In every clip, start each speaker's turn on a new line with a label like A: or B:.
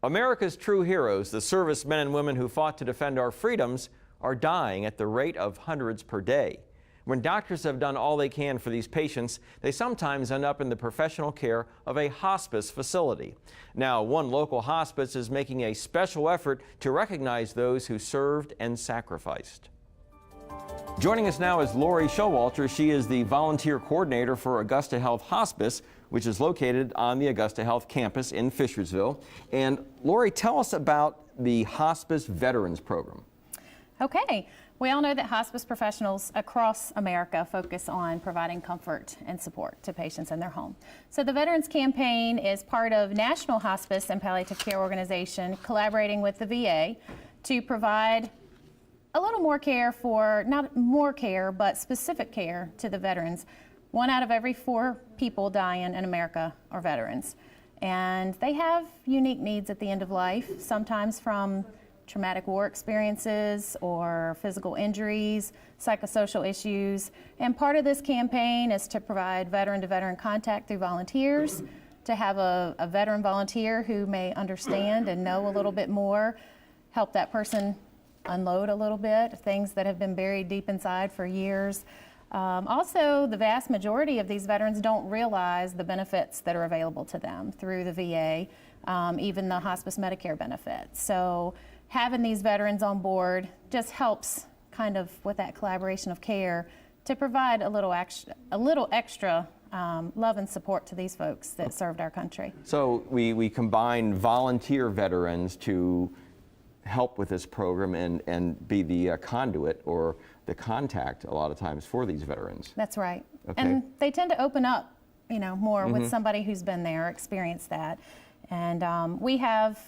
A: America's true heroes, the servicemen and women who fought to defend our freedoms, are dying at the rate of hundreds per day. When doctors have done all they can for these patients, they sometimes end up in the professional care of a hospice facility. Now, one local hospice is making a special effort to recognize those who served and sacrificed. Joining us now is Lori Showalter. She is the volunteer coordinator for Augusta Health Hospice, which is located on the Augusta Health campus in Fishersville. And Lori, tell us about the Hospice Veterans Program.
B: Okay. We all know that hospice professionals across America focus on providing comfort and support to patients in their home. So the Veterans Campaign is part of National Hospice and Palliative Care Organization collaborating with the VA to provide a little more care for, not more care, but specific care to the veterans. 1 out of every 4 people dying in America are veterans. And they have unique needs at the end of life, sometimes from traumatic war experiences or physical injuries, psychosocial issues. And part of this campaign is to provide veteran-to-veteran contact through volunteers, to have a veteran volunteer who may understand and know a little bit more, help that person unload a little bit, things that have been buried deep inside for years. Also, the vast majority of these veterans don't realize the benefits that are available to them through the VA, even the hospice Medicare benefits. So having these veterans on board just helps kind of with that collaboration of care to provide a little extra love and support to these folks that served our country.
A: So we combine volunteer veterans to help with this program and be the conduit or the contact a lot of times for these veterans.
B: That's right.
A: Okay.
B: And they tend to open up, more with somebody who's been there, experienced that. And we have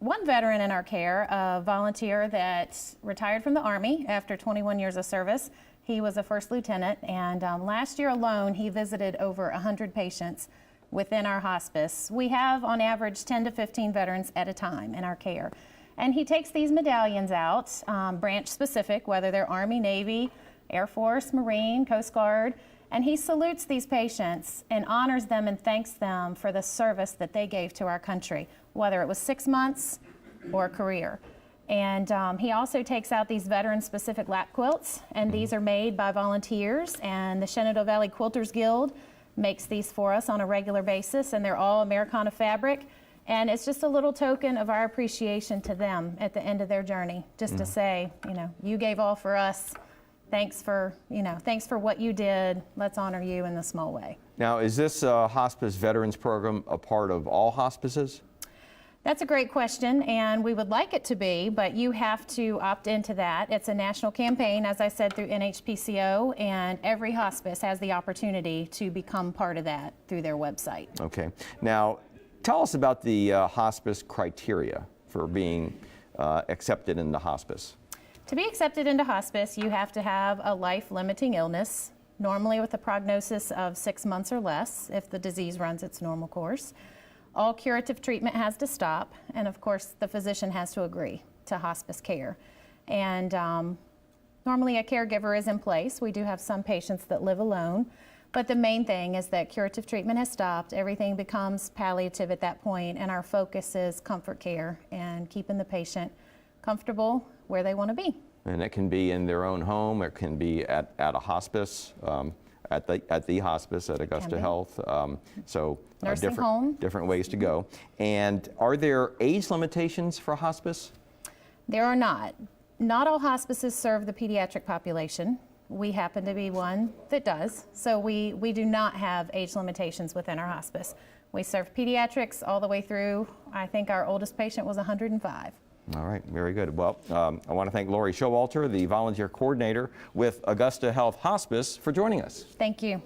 B: one veteran in our care, a volunteer that retired from the Army after 21 years of service. He was a first lieutenant, and last year alone, he visited over 100 patients within our hospice. We have, on average, 10 to 15 veterans at a time in our care. And he takes these medallions out, branch specific, whether they're Army, Navy, Air Force, Marine, Coast Guard, and he salutes these patients and honors them and thanks them for the service that they gave to our country, whether it was 6 months or a career. And he also takes out these veteran-specific lap quilts, and these are made by volunteers, and the Shenandoah Valley Quilters Guild makes these for us on a regular basis, and they're all Americana fabric. And it's just a little token of our appreciation to them at the end of their journey, just to say, you gave all for us. Thanks for what you did. Let's honor you in the small way.
A: Now, is this Hospice Veterans Program a part of all hospices?
B: That's a great question, and we would like it to be, but you have to opt into that. It's a national campaign, as I said, through NHPCO, and every hospice has the opportunity to become part of that through their website.
A: Okay. Now, tell us about the hospice criteria for being accepted into hospice.
B: To be accepted into hospice, you have to have a life-limiting illness, normally with a prognosis of 6 months or less if the disease runs its normal course. All curative treatment has to stop, and of course the physician has to agree to hospice care. And normally a caregiver is in place. We do have some patients that live alone, but the main thing is that curative treatment has stopped. Everything becomes palliative at that point, and our focus is comfort care and keeping the patient comfortable where they want to be.
A: And it can be in their own home, it can be at a hospice, at the hospice at Augusta Health. So
B: nursing home.
A: Different ways to go. And are there age limitations for hospice?
B: There are not. Not all hospices serve the pediatric population. We happen to be one that does. So we do not have age limitations within our hospice. We serve pediatrics all the way through. I think our oldest patient was 105.
A: All right, very good. Well, I want to thank Lori Showalter, the volunteer coordinator with Augusta Health Hospice, for joining us.
B: Thank you.